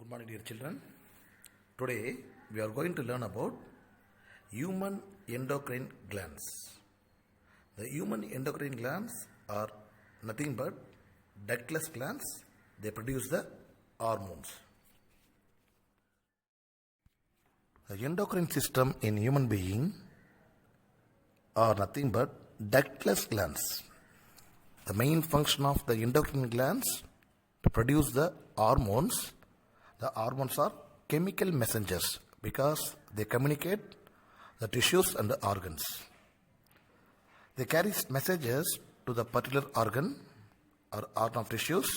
Good morning, dear children. Today we are going to learn about human endocrine glands. The human endocrine glands are nothing but ductless glands. They produce the hormones. The endocrine system in human being are nothing but ductless glands. The main function of the endocrine glands to produce the hormones. The hormones are chemical messengers because they communicate the tissues and the organs. They carry messages to the particular organ or organ of tissues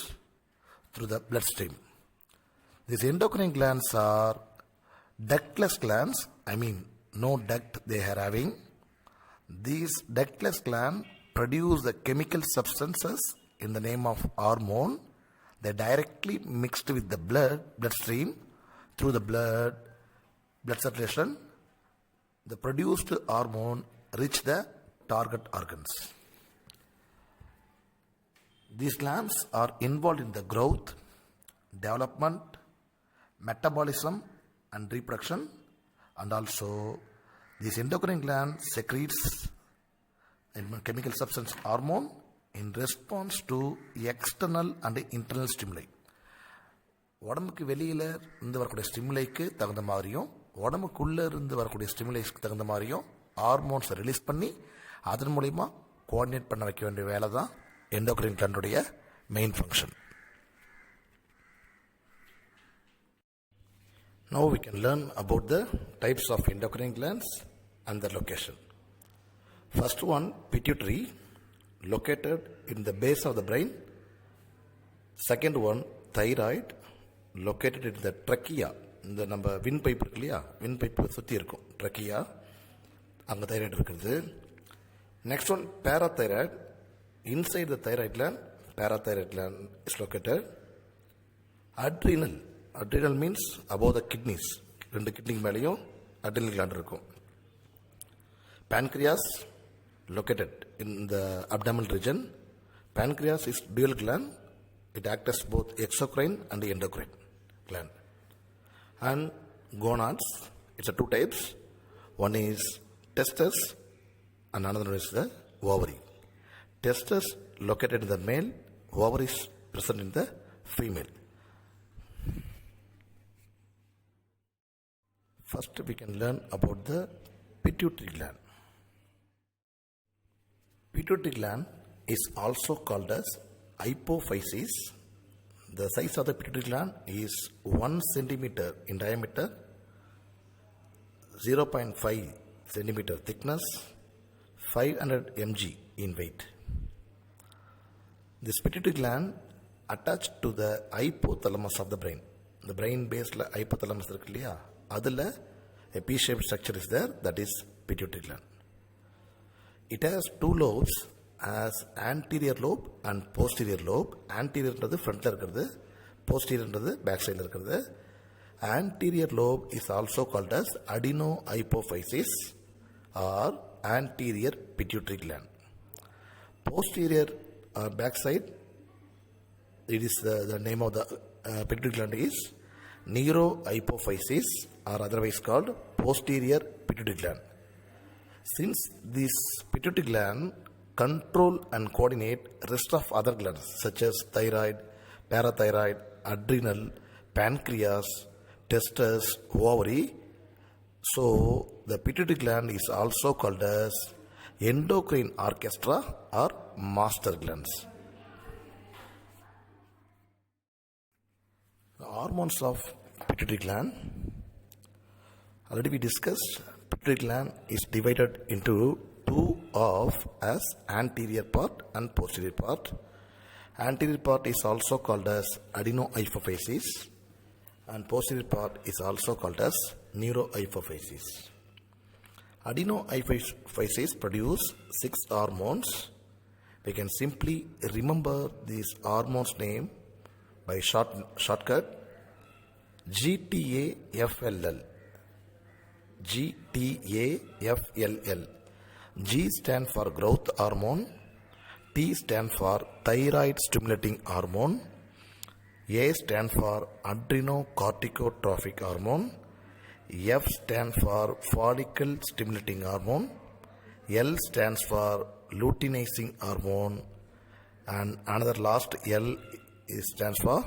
through the bloodstream. These endocrine glands are ductless glands, no duct they are having. These ductless glands produce the chemical substances in the name of hormone. They directly mixed with the bloodstream through the blood circulation. The produced hormone reach the target organs. These glands are involved in the growth, development, metabolism and reproduction, and also these endocrine glands secretes a chemical substance hormone in response to external and internal stimuli. உடம்புக்கு வெளியில் இருந்து வரக்கூடிய ஸ்டிமுலைக்கு தகுந்த மாதிரியும் உடம்புக்குள்ளே இருந்து வரக்கூடிய ஸ்டிமுலைஸ்க்கு தகுந்த மாதிரியும் ஹார்மோன்ஸை ரிலீஸ் பண்ணி அதன் மூலிமா கோஆர்டினேட் பண்ண வைக்க வேண்டிய வேலை தான் எண்டோக்ரைன் கிளாண்டுடைய main function. Now we can learn about the types of endocrine glands and their location. First one, pituitary, located in the base of the brain. Second one, thyroid, located in the trachea. இந்த நம்ம win pipe இருக்கு இல்லையா, win pipe சுற்றி இருக்கும் trachea, அங்கே thyroid இருக்கிறது. Next one parathyroid, inside the thyroid gland, parathyroid gland is located. Adrenal, adrenal means above the kidneys, ரெண்டு கிட்னிக்கு மேலேயும் அட்ரினல் கிளாண்ட் இருக்கும். Pancreas, located in the abdominal region. Pancreas is dual gland. It acts as both exocrine and endocrine gland. And gonads, it's a two types. One is testes and another one is the ovary. Testes located in the male, ovary is present in the female. First we can learn about the pituitary gland. Pituitary gland is also called as hypophysis. The size of the pituitary gland is 1 centimeter in diameter, 0.5 centimeter thickness, 500 mg in weight. This pituitary gland attached to the hypothalamus of the brain. The brain based hypothalamus irukku illaya, adula a P-shaped structure is there, that is pituitary gland. It has two lobes as anterior lobe and posterior lobe. Anterior is front la irukkiradhu, posterior is back side la irukkiradhu. Anterior lobe is also called as adenohypophysis or anterior pituitary gland. Posterior back side, it is the name of the pituitary gland is neurohypophysis or otherwise called posterior pituitary gland. Since this pituitary gland control and coordinate rest of other glands such as thyroid, parathyroid, adrenal, pancreas, testes, ovary, so the pituitary gland is also called as endocrine orchestra or master glands. The hormones of pituitary gland, already we discussed. Pituitary gland is divided into two of as anterior part and posterior part. Anterior part is also called as adenohypophysis and posterior part is also called as neurohypophysis. Adenohypophysis produce 6 hormones. We can simply remember these hormones name by shortcut GTAFLL. GTAFLL. G stand for growth hormone, T stand for thyroid stimulating hormone, A stands for adrenocorticotropic hormone, F stands for follicle stimulating hormone, L stands for luteinizing hormone, and another last L stands for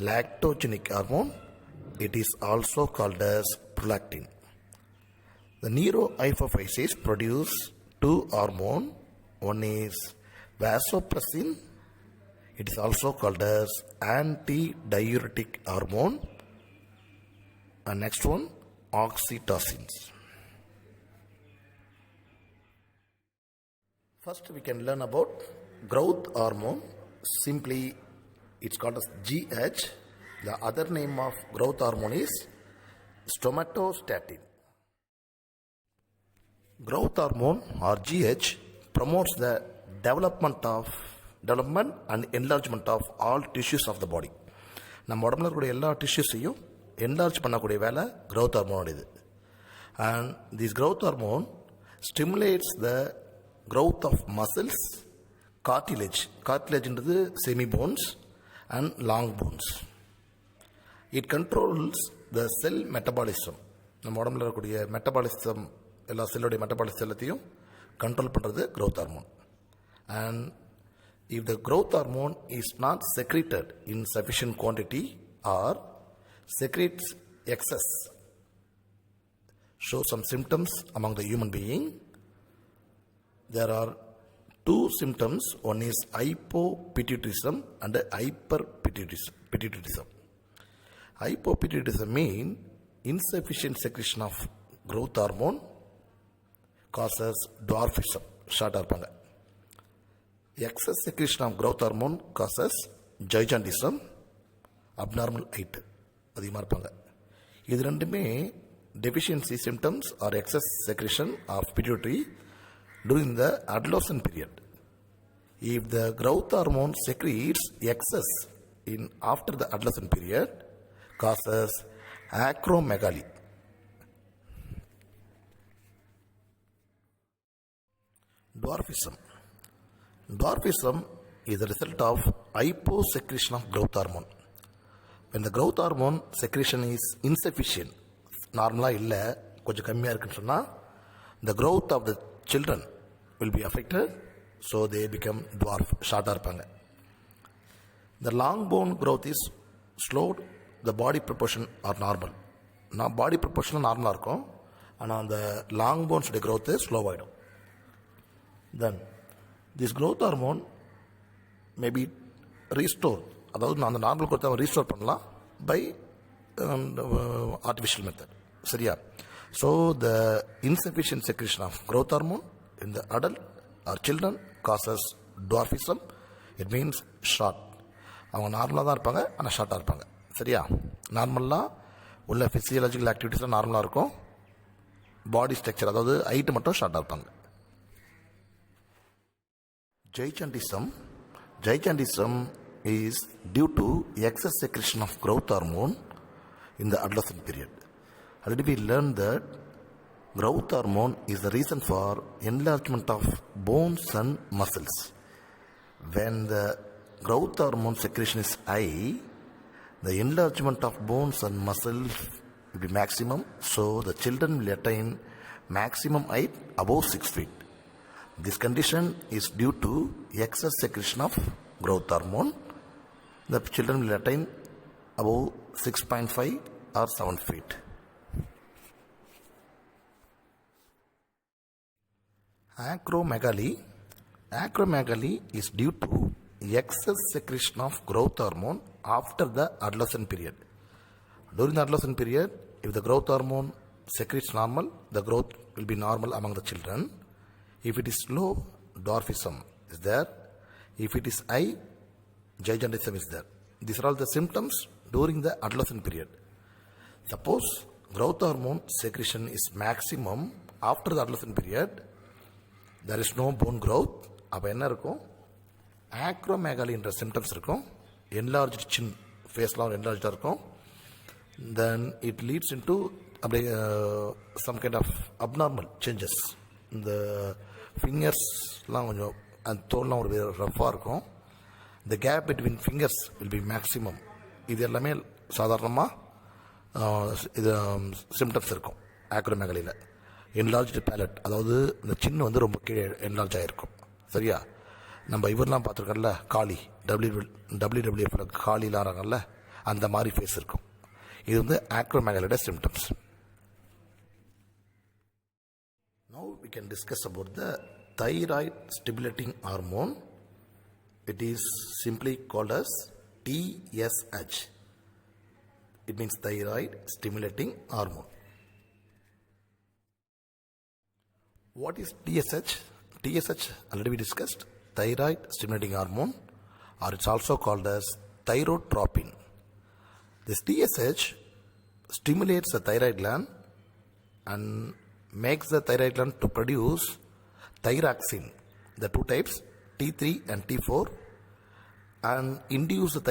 lactogenic hormone. It is also called as prolactin. The neurohypophyses produce two hormones. One is vasopressin. It is also called as antidiuretic hormone. And next one, oxytocins. First we can learn about growth hormone. Simply it's called as GH. The other name of growth hormone is somatostatin. Growth hormone or GH promotes the development and enlargement of all tissues of the body. நம்ம உடம்புல இருக்கக்கூடிய எல்லா டிஷ்யூஸையும் enlarge பண்ணக்கூடிய வேலை growth hormone இது. And this growth hormone stimulates the growth of muscles, cartilage. Cartilage is semi bones and long bones. It controls the cell metabolism. நம்ம உடம்புல இருக்கக்கூடிய மெட்டபாலிசம் எல்லா செல்லுடைய மெட்டபாலிசம் எல்லாத்தையும் கண்ட்ரோல் பண்ணுறது growth hormone. And if the growth hormone is not secreted in sufficient quantity or secretes excess, show some symptoms among the human being. There are two symptoms. One is hypopituitarism and hyperpituitarism. Hypopituitarism means insufficient secretion of growth hormone causes dwarfism. Short இருப்பாங்க. Excess secretion of growth hormone causes gigantism, abnormal height. அதிகமாக இருப்பாங்க. இது ரெண்டுமே deficiency symptoms or excess secretion of pituitary during the adolescent period. If the growth hormone secretes excess in after the adolescent period, causes acromegaly. Dwarfism. Dwarfism is the result of hyposecretion of growth hormone. When the growth hormone secretion is insufficient, நார்மலாக இல்லை கொஞ்சம் கம்மியாக இருக்குன்னு சொன்னால், the growth of the children will be affected, so they become dwarf, ஷார்ட்டாக இருப்பாங்க. The long bone growth is slowed, the body proportion are normal. பாடி ப்ரொபோர்ஷனாக நார்மலாக இருக்கும், ஆனால் அந்த லாங் போன்ஸுடைய growth ஸ்லோவாகிடும். Then this growth hormone may be restored, அதாவது அந்த நார்மல் growth ரீஸ்டோர் பண்ணலாம் by artificial method. சரியா? So the insufficient secretion of growth hormone in the adult or children causes dwarfism. It means short. அவங்க நார்மலாக தான் இருப்பாங்க, ஆனால் ஷார்ட்டாக இருப்பாங்க. சரியா? நார்மலாக உள்ள ஃபிசியலாஜிக்கல் ஆக்டிவிட்டீஸ்லாம் நார்மலாக இருக்கும், பாடி ஸ்ட்ரக்சர் அதாவது ஹைட்டு மட்டும் ஷார்ட்டாக இருப்பாங்க. Gigantism is due to excess secretion of growth hormone in the adolescent period. Already we learned that growth hormone is the reason for enlargement of bones and muscles. When the growth hormone secretion is high, the enlargement of bones and muscles will be maximum, so the children will attain maximum height above 6 feet. This condition is due to excess secretion of growth hormone. The children will attain above 6.5 or 7 feet. Acromegaly is due to excess secretion of growth hormone after the adolescent period. During the adolescent period, if the growth hormone secretes normal, the growth will be normal among the children. If it is low, dwarfism is there. If it is high, gigantism is there. These are all the symptoms during the adolescent period. Suppose growth hormone secretion is maximum after the adolescent period, there is no bone growth. அப்போ என்ன இருக்கும்? ஆக்ரோமேகாலின்ற symptoms இருக்கும். Enlarge சின் ஃபேஸ்லாம் என்லார்ஜாக இருக்கும். Then it leads into some kind of abnormal changes. இந்த ஃபிங்கர்ஸ்லாம் கொஞ்சம் அந்த தோல்லாம் ஒரு ரஃபாக இருக்கும். The gap between fingers will be maximum. இது எல்லாமே சாதாரணமாக இது சிம்டம்ஸ் இருக்கும் ஆக்ரோமெகாலியில். என்லார்ஜ்டு பேலட், அதாவது இந்த சின்ன வந்து ரொம்ப கீழே என்லார்ஜ் ஆகிருக்கும். சரியா? நம்ம இவரெலாம் பார்த்துருக்கோம்ல, காளி WWFல காளிலாம் ஆகிறாங்கல்ல, அந்த மாதிரி ஃபேஸ் இருக்கும். இது வந்து ஆக்ரோமெகாலியோட symptoms. Now we can discuss about the thyroid stimulating hormone. It is simply called as TSH. It means thyroid stimulating hormone. What is TSH? TSH already we discussed, thyroid stimulating hormone, or it's also called as thyrotropin. This TSH stimulates the thyroid gland and makes the thyroid gland to produce thyroxine, the two types T3 and T4, and induce the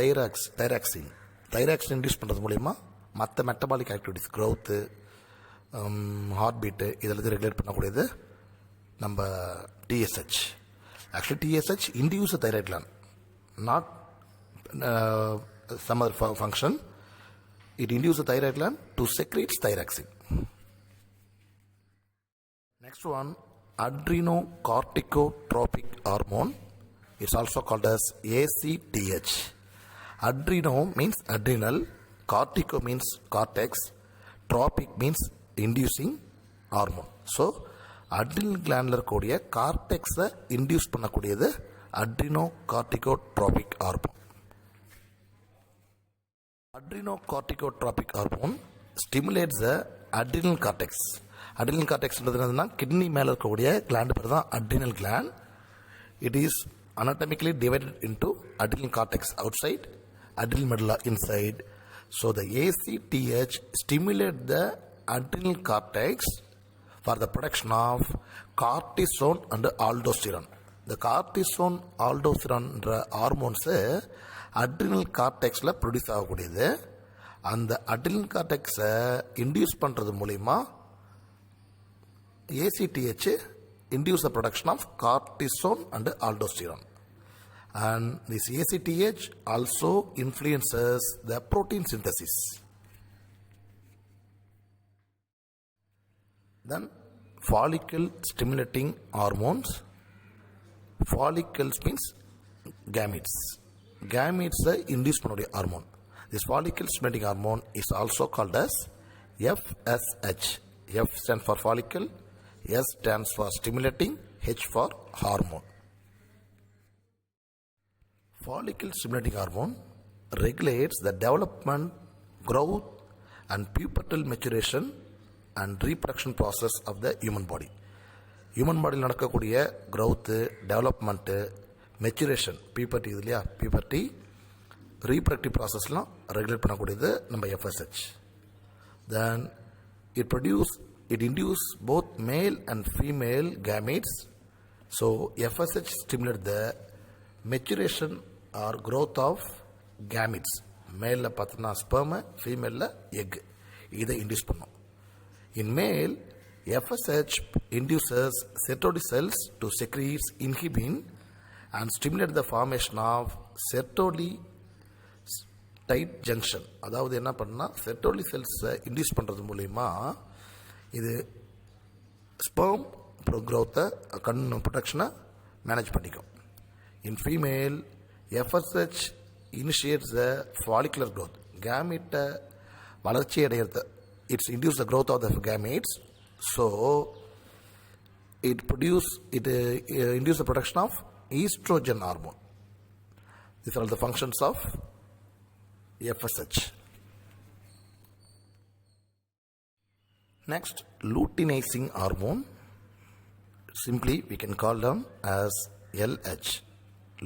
thyroxine. Thyroxine induce பண்ணுறது மூலமா மற்ற metabolic activities, growth, heart beat இதெல்லாம் regulate பண்ணக்கூடியது நம்ம TSH. Actually TSH induce the thyroid gland, not some other function. It induces the thyroid gland to secrete thyroxine. Next one, adrenocorticotropic hormone. It's also called as ACTH. Adreno means adrenal, cortico means cortex, tropic means inducing hormone. So adrenal gland இருக்கக்கூடிய கார்டெக்ஸை induce பண்ணக்கூடியது adrenocorticotropic hormone. Adrenocorticotropic hormone stimulates the adrenal cortex. Adrenal cortex என்னதுன்னா kidney மேலே இருக்கக்கூடிய gland பேர் தான் adrenal gland. It is anatomically divided into adrenal cortex outside, adrenal medulla inside. So the ACTH stimulates the adrenal cortex for the production of cortisone and aldosterone. The cortisone, aldosterone hormones adrenal cortexல produce ஆகக்கூடியது. அந்த adrenal cortexை induce பண்ணுறது மூலிமா ACTH induce the production of cortisone and aldosterone. And this ACTH also influences the protein synthesis. Then follicle stimulating hormones. Follicles means gametes. Gametes induce பண்ணக்கூடிய hormone. This follicle stimulating hormone is also called as FSH. F stands for follicle, S stands for stimulating, H for hormone. Follicle stimulating hormone regulates the development, growth and pubertal maturation and reproduction process of the human body. Human body நடக்கக்கூடிய growth, development, maturation, puberty இல்லையா, puberty, reproductive processலாம் regulate பண்ணக்கூடியது நம்ம FSH. Then it induces both male and female gametes. So FSH stimulates the maturation or growth of gametes. Male பார்த்தனா sperm, female egg. இதை induce பண்ணும். In male, FSH induces Sertoli cells to secrete inhibin and stimulate the formation of Sertoli tight junction. அதாவது என்ன பண்ணா Sertoli cells induce பண்ணுறது மூலமா இது sperm க்ரோத்தை ப்ரொடக்ஷனை மேனேஜ் பண்ணிக்கும். In female FSH initiates the follicular growth. கேமீட்டை வளர்ச்சி அடைகிறது. It's induce the growth of the gametes. So it induce the production of estrogen hormone. These are all the functions of FSH. Next, luteinizing hormone. Simply we can call them as LH,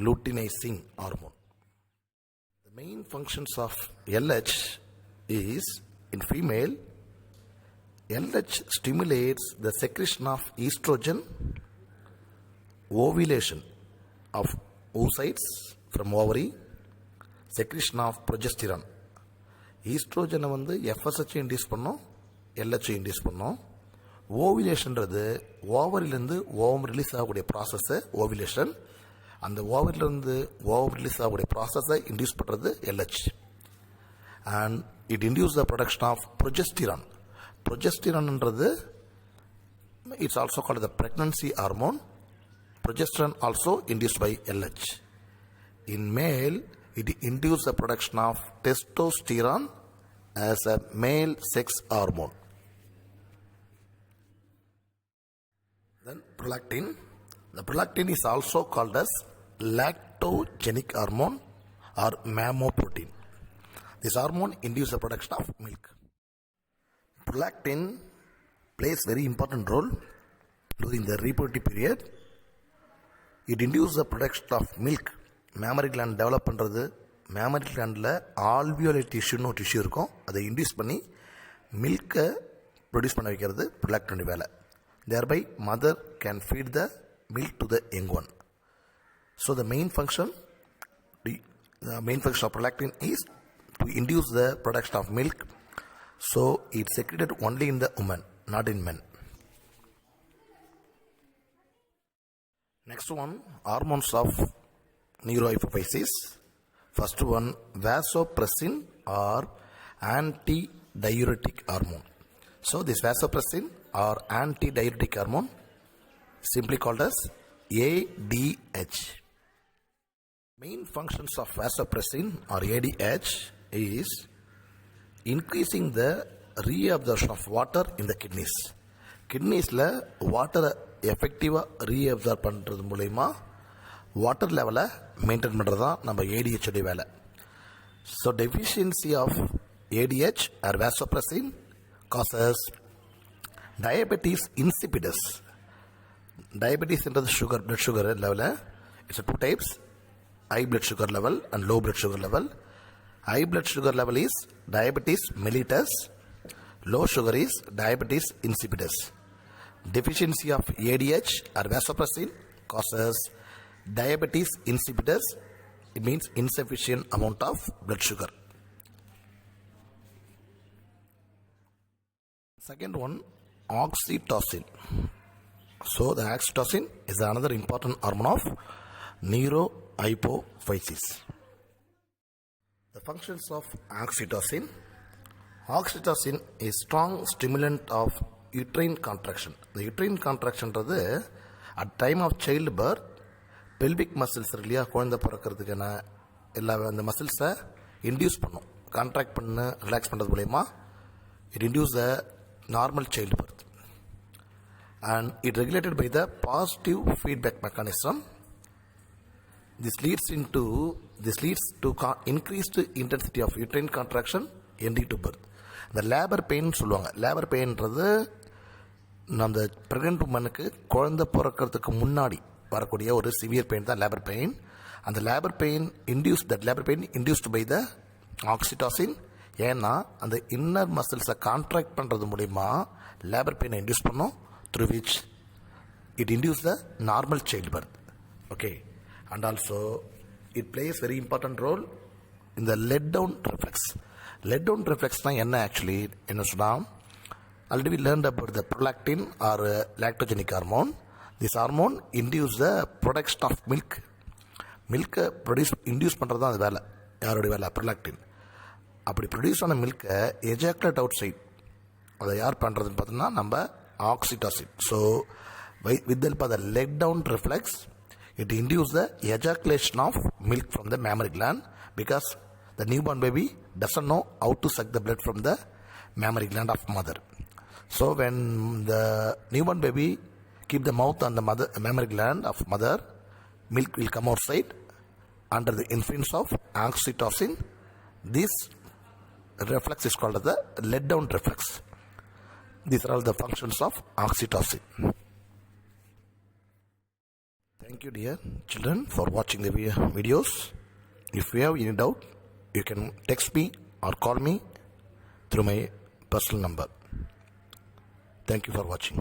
luteinizing hormone. The main functions of LH is, in female, LH stimulates the secretion of estrogen, ovulation of oocytes from ovary, secretion of progesterone. ஈஸ்ட்ரோஜனை வந்து FSH induce பண்ணோம், LH induce பண்ணோம். ஓவிலேஷன்றது ஓவரிலேருந்து ovum release ஆகக்கூடிய ப்ராசஸ்ஸை ovulation. அந்த ஓவரிலேருந்து ovum release ஆகக்கூடிய ப்ராசஸை induce பண்ணுறது LH. and it induces the production of progesterone. Progesterone it's also called the pregnancy hormone. Progesterone also induced by LH. In male, it induces the production of testosterone as a male sex hormone. Then prolactin. The prolactin is also called as lactogenic hormone or mammoprotein. This hormone induces the production of milk. Prolactin plays very important role during the reproductive period. It induces the production of milk. Mammary gland develop பண்றது, mammary glandல alveolar tissue tissue இருக்கும், அதை induce பண்ணி மில்கை produce பண்ண வைக்கிறது prolactin வேலை. Thereby mother can feed the milk to the young one. So the main function of prolactin is to induce the production of milk. So it's secreted only in the woman, not in men. Next one, hormones of neurohypophysis. First one, vasopressin or antidiuretic hormone. So this vasopressin or antidiuretic hormone, simply called as ADH. Main functions of vasopressin or ADH is increasing the reabsorption of water in the kidneys. Kidneysல water effective reabsorb பண்றது மூலமா water level maintain பண்றது தான் நம்ம ADH உடைய வேலை. So deficiency of ADH or vasopressin causes diabetes insipidus. Diabetes is sugar, blood sugar level. It's a two types, high blood sugar level and low blood sugar level. High blood sugar level is diabetes mellitus. Low sugar is diabetes insipidus. Deficiency of ADH or vasopressin causes diabetes insipidus. It means insufficient amount of blood sugar. Second one, oxytocin. So the oxytocin is another important hormone of neurohypophysis. The functions of oxytocin. Oxytocin is strong stimulant of uterine contraction. The uterine contraction at time of childbirth, pelvic muscles இல்லையா, குழந்தை பிறக்கிறதுக்கான எல்லா அந்த மசில்ஸை induce பண்ணும், contract பண்ண relax பண்ணுறது மூலயமா it induces the normal childbirth, and it regulated by the positive feedback mechanism. This leads to increased intensity of uterine contraction ending to birth. The labor pain சொல்லுவாங்க. Labour பெயின்றது அந்த pregnant உமனுக்கு குழந்தை பிறக்கிறதுக்கு முன்னாடி வரக்கூடிய ஒரு சிவியர் பெயின் தான் லேபர் பெயின். அந்த labour pain induced by the oxytocin. ஏன்னா அந்த இன்னர் மசில்ஸை கான்ட்ராக்ட் பண்ணுறது மூலிமா லேபர் பெயினை இன்டியூஸ் பண்ணும், through which it induce the normal child birth. Okay, and also it plays very important role in the let down reflex. Let down reflex na enna actually enna sonna, already we learned about the prolactin or lactogenic hormone. This hormone induce the production of milk induce பண்றது தான் அது வேலை. யாருடைய வேலை? prolactin. அப்படி produce ஆன மில்கை ejaculate out side அதை யார் பண்ணுறதுன்னு பார்த்தோம்னா நம்ம oxytocin. So with the help of the let down reflex, it induces the ejaculation of milk from the mammary gland, because the newborn baby doesn't know how to suck the blood from the mammary gland of mother. So when the newborn baby keep the mouth on the mammary gland of mother, milk will come outside under the influence of oxytocin. This reflex is called the let down reflex. These are all the functions of oxytocin. Thank you, dear children, for watching the videos. If you have any doubt, you can text me or call me through my personal number. Thank you for watching.